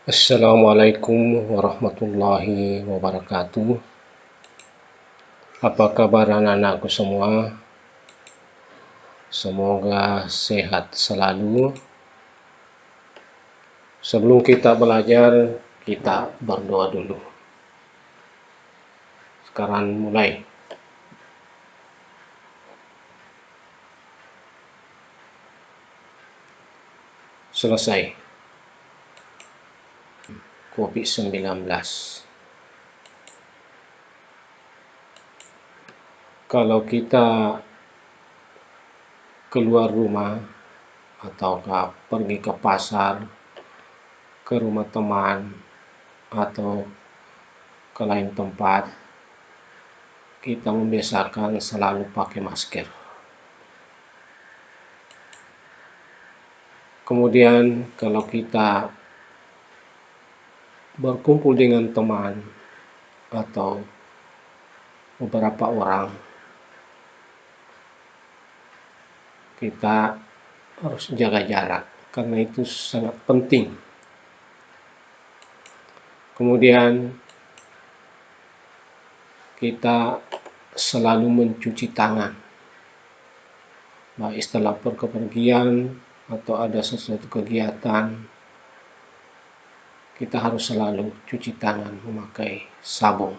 Assalamualaikum warahmatullahi wabarakatuh. Apa kabar anak-anakku semua? Semoga sehat selalu. Sebelum kita belajar, kita berdoa dulu. Sekarang mulai. Selesai. COVID-19. Kalau kita keluar rumah atau pergi ke pasar, ke rumah teman, atau ke lain tempat, kita membiasakan selalu pakai masker. Kemudian kalau kita berkumpul dengan teman atau beberapa orang, kita harus jaga jarak karena itu sangat penting. Kemudian kita selalu mencuci tangan, baik setelah berkepergian atau ada sesuatu kegiatan, kita harus selalu cuci tangan memakai sabun.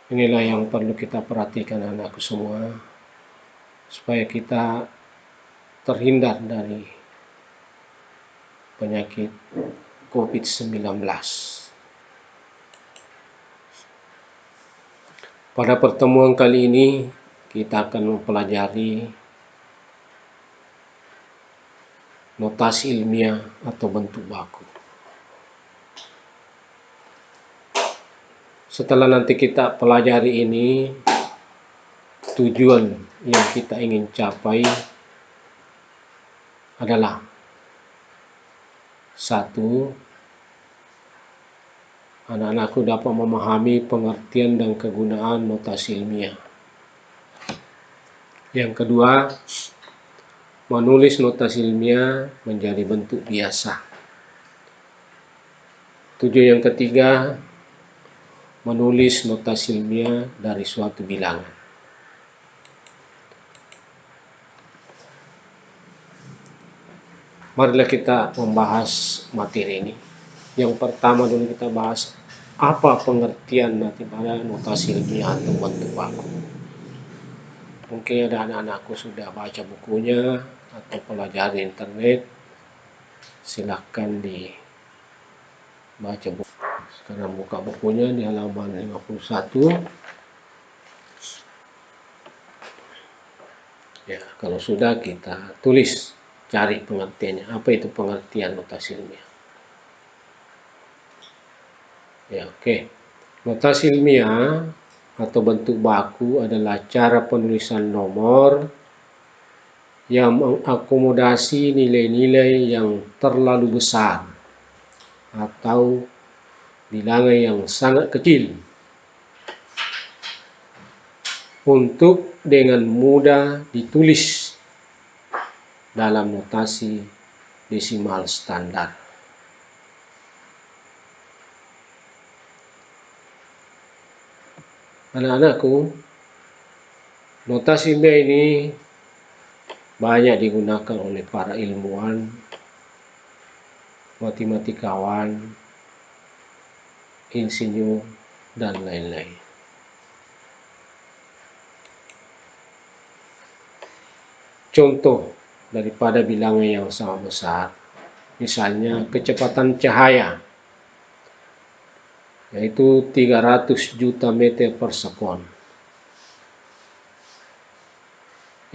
Inilah yang perlu kita perhatikan anakku semua, supaya kita terhindar dari penyakit COVID-19. Pada pertemuan kali ini, kita akan mempelajari notasi ilmiah atau bentuk baku. Setelah nanti kita pelajari ini, tujuan yang kita ingin capai adalah: satu, anak-anakku dapat memahami pengertian dan kegunaan notasi ilmiah. Yang kedua, menulis notasi ilmiah menjadi bentuk biasa. Tujuan yang ketiga, menulis notasi ilmiah dari suatu bilangan. Marilah kita membahas materi ini. Yang pertama dulu kita bahas apa pengertian daripada notasi ilmiah atau bentuk baku. Mungkin ada anak-anakku sudah baca bukunya atau pelajari internet. Silahkan dibaca buku. Sekarang buka bukunya di halaman 51. Ya, kalau sudah kita tulis, cari pengertiannya. Apa itu pengertian notasi ilmiah? Ya, oke. Notasi ilmiah atau bentuk baku adalah cara penulisan nomor yang mengakomodasi nilai-nilai yang terlalu besar atau bilangan yang sangat kecil untuk dengan mudah ditulis dalam notasi desimal standar. Anak-anakku, notasi ilmiah ini banyak digunakan oleh para ilmuwan, matematikawan, insinyur, dan lain-lain. Contoh daripada bilangan yang sangat besar, misalnya kecepatan cahaya, yaitu 300 juta meter per sekon.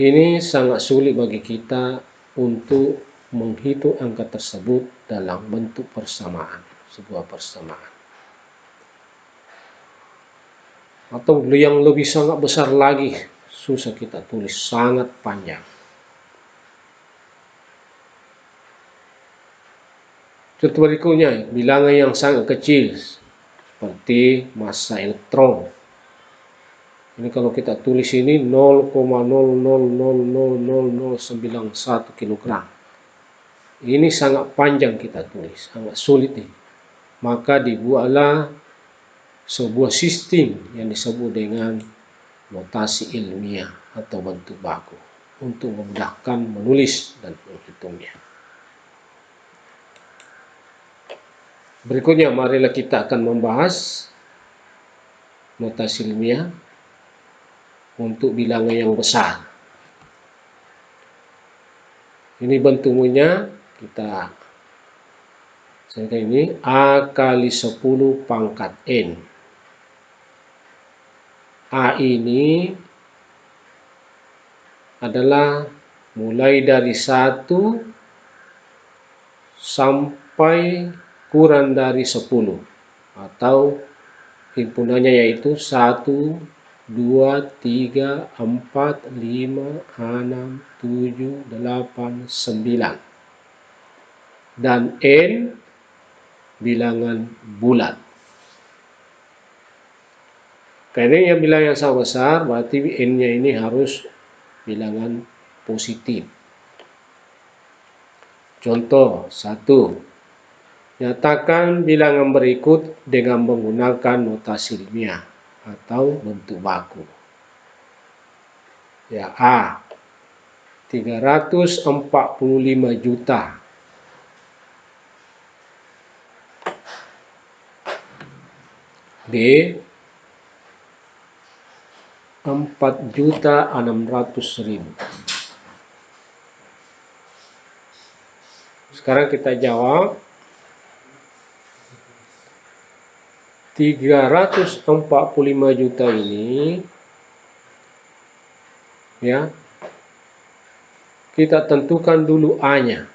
Ini sangat sulit bagi kita untuk menghitung angka tersebut dalam bentuk persamaan, sebuah persamaan. Atau yang lebih sangat besar lagi, susah kita tulis, sangat panjang. Contoh berikutnya, bilangan yang sangat kecil, seperti massa elektron. Ini kalau kita tulis ini 0,00000091 kg. Ini sangat panjang kita tulis, sangat sulit nih. Maka dibuatlah sebuah sistem yang disebut dengan notasi ilmiah atau bentuk baku untuk memudahkan menulis dan menghitungnya. Berikutnya, marilah kita akan membahas notasi ilmiah untuk bilangan yang besar. Ini bentuknya kita seperti ini, A kali 10 pangkat N. A ini adalah mulai dari 1 sampai kurang dari 10 atau himpunannya yaitu 1, 2, 3, 4, 5, 6, 7, 8, 9. Dan N bilangan bulat. Karena yang bilangan yang sangat besar, berarti N-nya ini harus bilangan positif. Contoh 1. Nyatakan bilangan berikut dengan menggunakan notasi ilmiah atau bentuk baku. Ya, A. 345 juta. B. 4.600.000. Sekarang kita jawab. 345 juta ini, ya, kita tentukan dulu A-nya.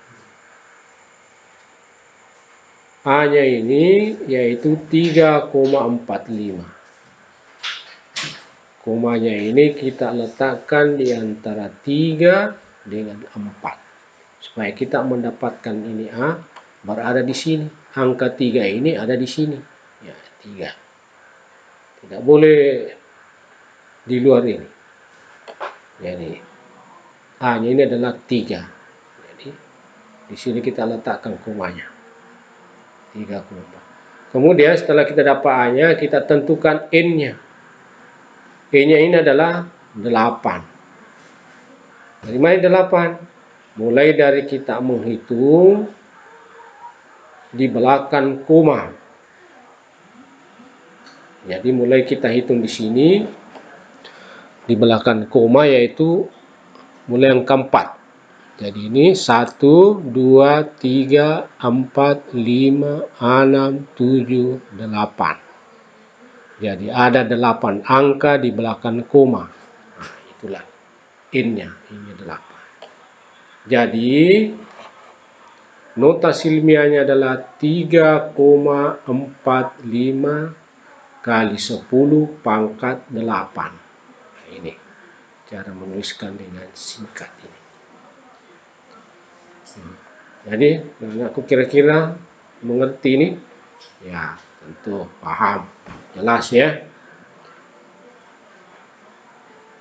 A-nya ini yaitu 3,45. Komanya ini kita letakkan di antara 3 dengan 4. Supaya kita mendapatkan ini A berada di sini. Angka 3 ini ada di sini. Ya, 3. Tidak boleh di luar ini. Jadi A-nya ini adalah 3. Jadi di sini kita letakkan komanya. 3,4. Kemudian setelah kita dapat A-nya, kita tentukan N-nya. N-nya ini adalah 8. Dari mana 8? Mulai dari kita menghitung di belakang koma. Jadi mulai kita hitung di sini di belakang koma, yaitu mulai yang keempat. Jadi ini 1, 2, 3, 4, 5, 6, 7, 8. Jadi ada 8 angka di belakang koma. Nah, itulah N-nya, ini 8. Jadi notasi ilmiahnya adalah 3,45 kali 10 pangkat 8. Nah, ini cara menuliskan dengan singkat ini. Jadi aku kira-kira mengerti ini? Ya, tentu paham, jelas ya.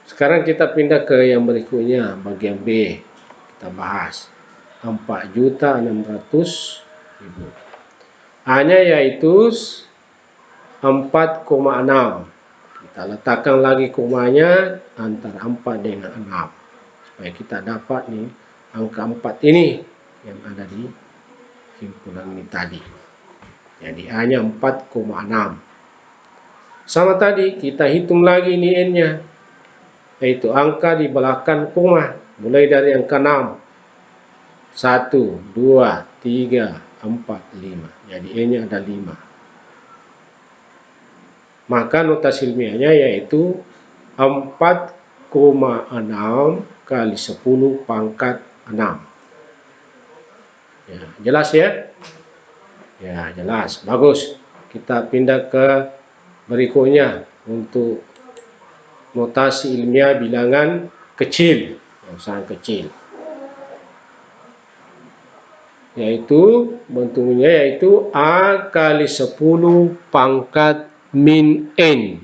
Sekarang kita pindah ke yang berikutnya, bagian B. Kita bahas 4.600.000. A-nya yaitu 4,6. Kita letakkan lagi komanya antara 4 dengan 6. Supaya kita dapat nih angka 4 ini yang ada di himpunan ini tadi. Jadi A-nya 4,6. Sama tadi, kita hitung lagi nih N-nya. Yaitu angka di belakang koma. Mulai dari angka 6. 1, 2, 3, 4, 5. Jadi N-nya ada 5. Maka notasi ilmiahnya yaitu 4,6 kali 10 pangkat 6. Ya, jelas ya? Ya, jelas. Bagus. Kita pindah ke berikutnya untuk notasi ilmiah bilangan kecil, yang sangat kecil. Yaitu bentuknya yaitu A kali 10 pangkat min N.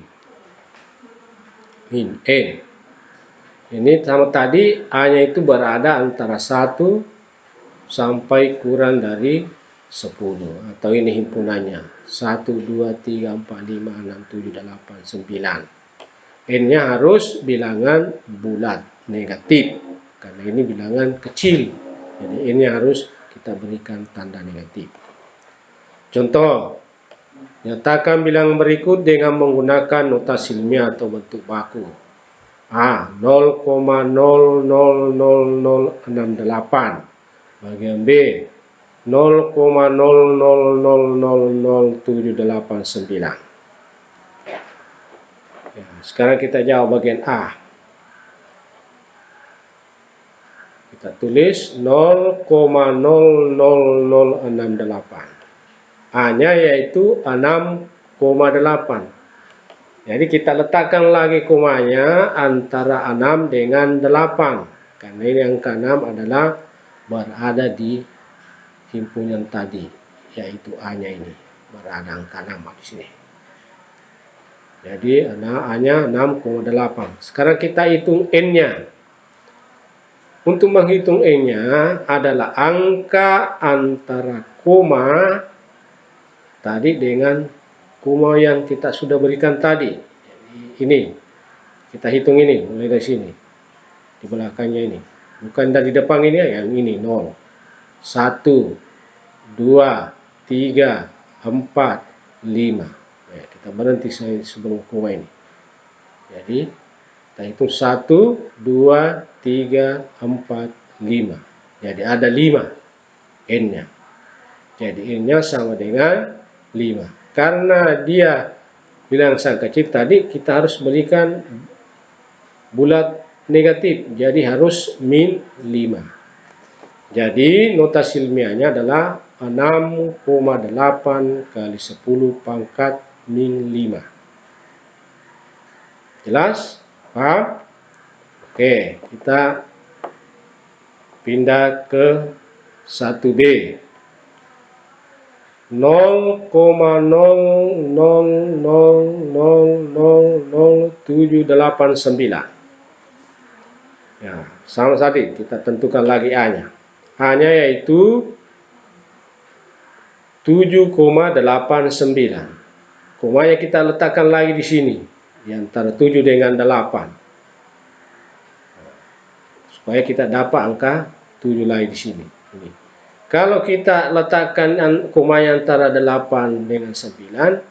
Min N. Ini sama tadi A-nya itu berada antara 1 sampai kurang dari 10, atau ini himpunannya 1, 2, 3, 4, 5, 6, 7, 8, 9. N-nya harus bilangan bulat negatif karena ini bilangan kecil, jadi N-nya harus kita berikan tanda negatif. Contoh, nyatakan bilangan berikut dengan menggunakan notasi ilmiah atau bentuk baku. A. 0,000068. Bagian B. 0,00000789. Ya, sekarang kita jawab bagian A. Kita tulis 0,00068. A-nya yaitu 6,8. Jadi kita letakkan lagi komanya antara 6 dengan 8. Karena ini angka 6 adalah berada di himpunan tadi, yaitu A-nya ini. Berada angka 6 di sini. Jadi A-nya 6,8. Sekarang kita hitung N-nya. Untuk menghitung N-nya adalah angka antara koma tadi dengan koma yang kita sudah berikan tadi. Jadi ini kita hitung ini mulai dari sini, di belakangnya ini, bukan dari depan ini, yang ini 0, 1, 2, 3, 4, 5. Ya, kita berhenti sebelum koma ini. Jadi kita hitung 1, 2, 3, 4, 5. Jadi ada 5 N-nya. Jadi N-nya sama dengan 5. Karena dia bilang sangat kecil tadi, kita harus berikan bulat negatif, jadi harus min 5. Jadi notasi ilmiahnya adalah 6,8 kali 10 pangkat min 5. Jelas? Paham? Oke, kita pindah ke 1B. 0,00000789. Ya, sama tadi kita tentukan lagi A-nya. A-nya yaitu 7,89. Komanya kita letakkan lagi di sini, di antara 7 dengan 8. Supaya kita dapat angka 7 lagi di sini. Ini. Kalau kita letakkan komanya antara 8 dengan 9,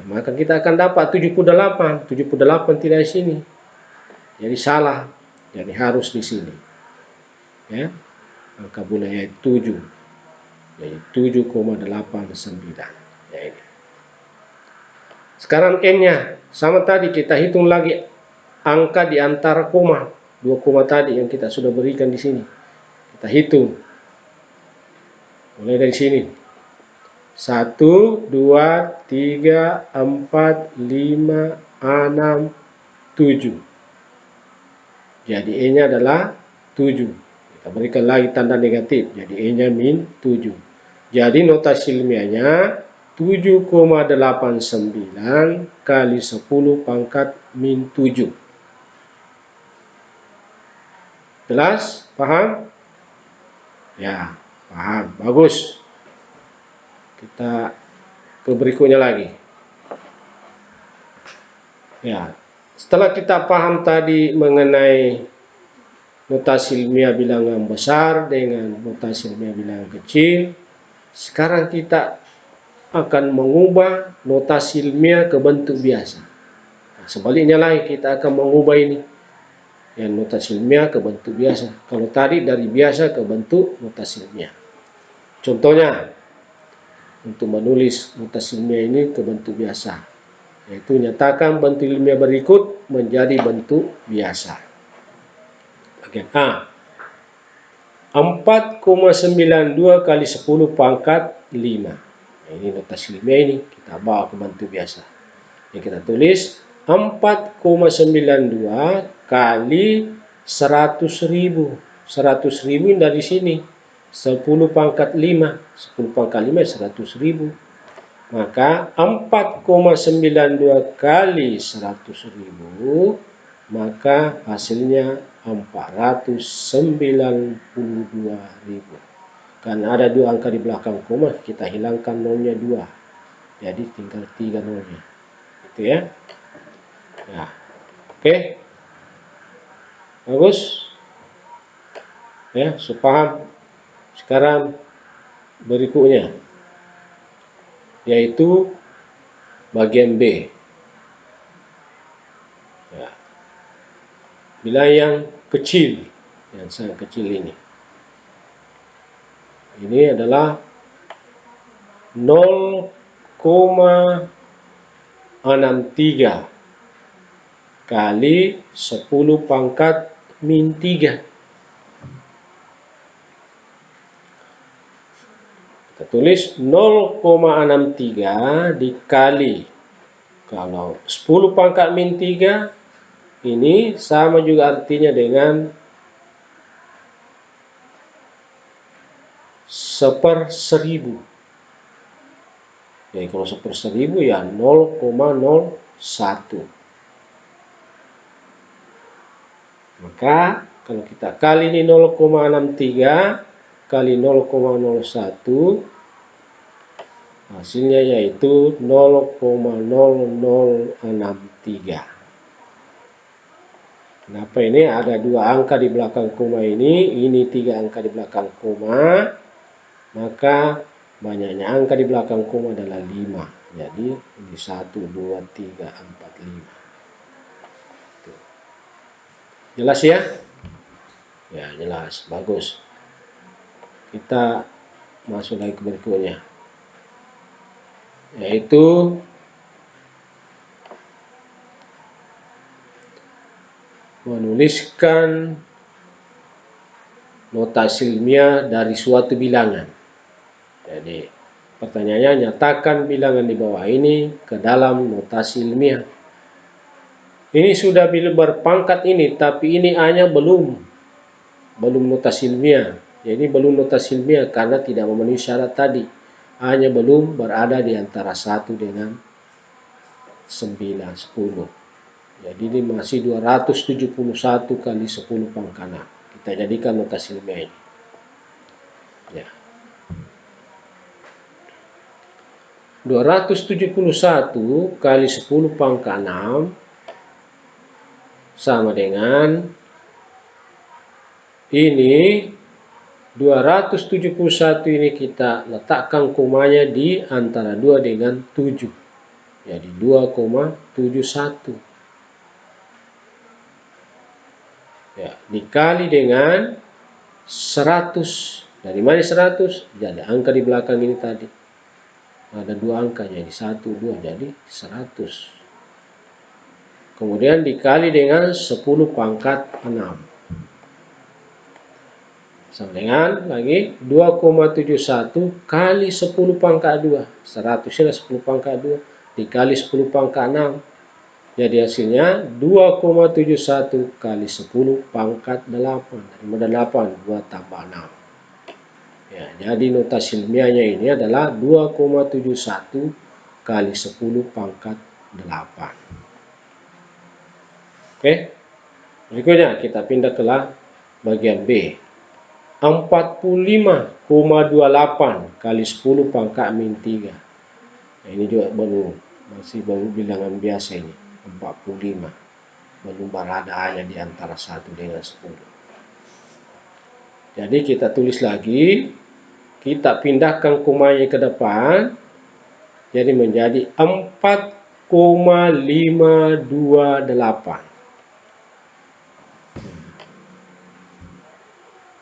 maka kita akan dapat 78. 78 tidak di sini. Jadi salah. Jadi harus di sini. Ya. Angka bulatnya 7. Jadi 7,89. Ya ini. Sekarang N-nya sama tadi, kita hitung lagi angka di antara koma. 2 koma tadi yang kita sudah berikan di sini. Kita hitung. Mulai dari sini. 1, 2, 3, 4, 5, 6, 7. Jadi E-nya adalah 7. Kita berikan lagi tanda negatif. Jadi E-nya min 7. Jadi notasi ilmiahnya 7,89 kali 10 pangkat min 7. Jelas? Paham? Ya, paham. Bagus. Kita ke berikutnya lagi. Ya, setelah kita paham tadi mengenai notasi ilmiah bilangan besar dengan notasi ilmiah bilangan kecil, sekarang kita akan mengubah notasi ilmiah ke bentuk biasa. Sebaliknya lagi, kita akan mengubah ini, yang notasi ilmiah ke bentuk biasa. Kalau tadi dari biasa ke bentuk notasi ilmiah. Contohnya, untuk menulis notasi ilmiah ini ke bentuk biasa, yaitu nyatakan bentuk ilmiah berikut menjadi bentuk biasa. Bagian A. 4,92 kali 10 pangkat 5. Nah, ini notasi ilmiah ini kita bawa ke bentuk biasa. Jadi kita tulis 4,92 kali 100.000. 100.000 dari sini. 10 pangkat 5. 10 pangkat 5 100.000. Maka 4,92 kali 100.000, maka hasilnya 492.000. Karena ada 2 angka di belakang koma, kita hilangkan nolnya 2. Jadi tinggal 3 nolnya. Gitu ya. Nah, oke. Bagus. Ya, paham. Sekarang berikutnya, yaitu bagian B. Ya. Bilangan yang kecil, yang sangat kecil ini. Ini adalah 0,63 kali 10 pangkat min 3. Kita tulis 0,63 dikali, kalau 10 pangkat min 3 ini sama juga artinya dengan 1/1000. Jadi kalau 1/1000 ya 0,01. Maka kalau kita kali ini 0,63 kali 0,01, hasilnya yaitu 0,0063. Kenapa ini ada 2 angka di belakang koma ini 3 angka di belakang koma, maka banyaknya angka di belakang koma adalah 5. Jadi ini 1, 2, 3, 4, 5. Jelas ya? Ya, jelas. Bagus. Kita masuk lagi ke berikutnya, yaitu menuliskan notasi ilmiah dari suatu bilangan. Jadi pertanyaannya, nyatakan bilangan di bawah ini ke dalam notasi ilmiah. Ini sudah berpangkat ini, tapi ini hanya belum notasi ilmiah. Jadi belum notasi ilmiah karena tidak memenuhi syarat tadi. Hanya belum berada di antara 1 dengan 9, 10. Jadi ini masih 271 kali 10 pangkat 6. Kita jadikan notasi ilmiah ini. Ya. 271 kali 10 pangkat 6 sama dengan ini 271 ini kita letakkan komanya di antara 2 dengan 7. Jadi 2,71. Ya, dikali dengan 100. Dari mana 100? Jadi angka di belakang ini tadi. Ada 2 angka, jadi 1, 2, jadi 100. Kemudian dikali dengan 10 pangkat 6. Sama dengan lagi 2,71 kali 10 pangkat 2. 100 adalah 10 pangkat 2. Dikali 10 pangkat 6. Jadi hasilnya 2,71 kali 10 pangkat 8. Dari mana 8? 2 tambah 6. Ya, jadi notasi ilmiahnya ini adalah 2,71 kali 10 pangkat 8. Oke. Berikutnya kita pindah ke bagian B. 45,28 kali 10 pangkat min 3. Nah, ini juga masih bilangan biasa ini. 45. Belum berada hanya di antara 1 dengan 10. Jadi kita tulis lagi, kita pindahkan komanya ke depan, jadi menjadi 4,528.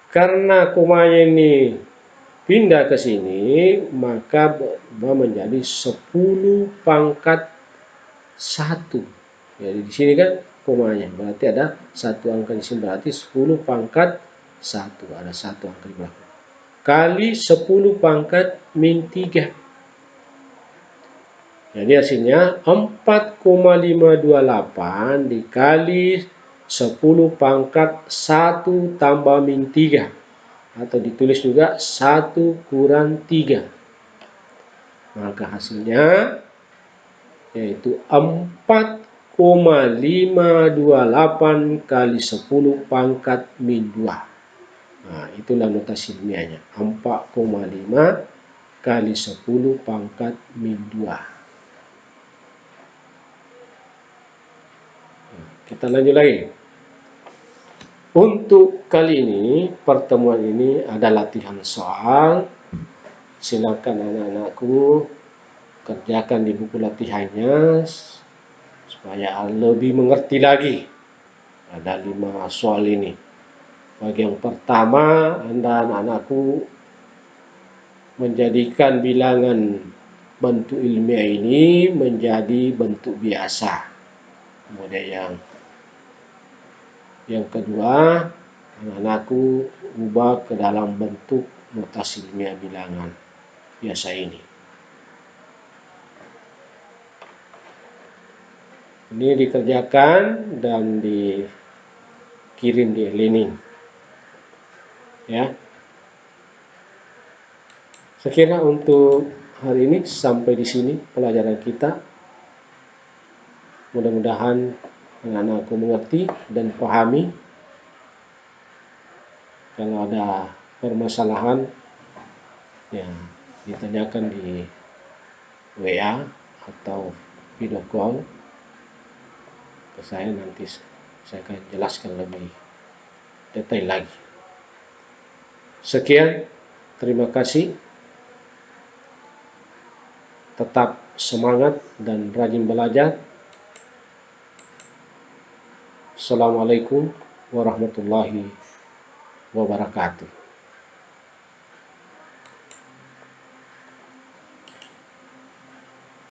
Karena komanya ini pindah ke sini, maka menjadi 10 pangkat 1. Jadi di sini kan komanya, berarti ada 1 angka di sini, berarti 10 pangkat 1. Ada 1 angka di belakang. Kali 10 pangkat min 3. Jadi hasilnya 4,528 dikali 10 pangkat 1 tambah min 3. Atau ditulis juga 1 kurang 3. Maka hasilnya yaitu 4,528 kali 10 pangkat min 2. Nah, itulah notasi ilmiahnya. 4,5 kali 10 pangkat min 2. Kita lanjut lagi. Untuk kali ini, pertemuan ini ada latihan soal. Silakan anak-anakku kerjakan di buku latihannya supaya lebih mengerti lagi. Ada 5 soal ini. Bagi yang pertama, Anda anak-anakku menjadikan bilangan bentuk ilmiah ini menjadi bentuk biasa. Kemudian yang kedua, anak-anakku ubah ke dalam bentuk notasi ilmiah bilangan biasa ini. Ini dikerjakan dan dikirim di e-learning. Ya. Sekiranya untuk hari ini sampai di sini pelajaran kita. Mudah-mudahan anak-anakku mengerti dan pahami. Kalau ada permasalahan, ya ditanyakan di WA atau video call ke saya, nanti saya akan jelaskan lebih detail lagi. Sekian, terima kasih. Tetap semangat dan rajin belajar. Assalamualaikum warahmatullahi wabarakatuh.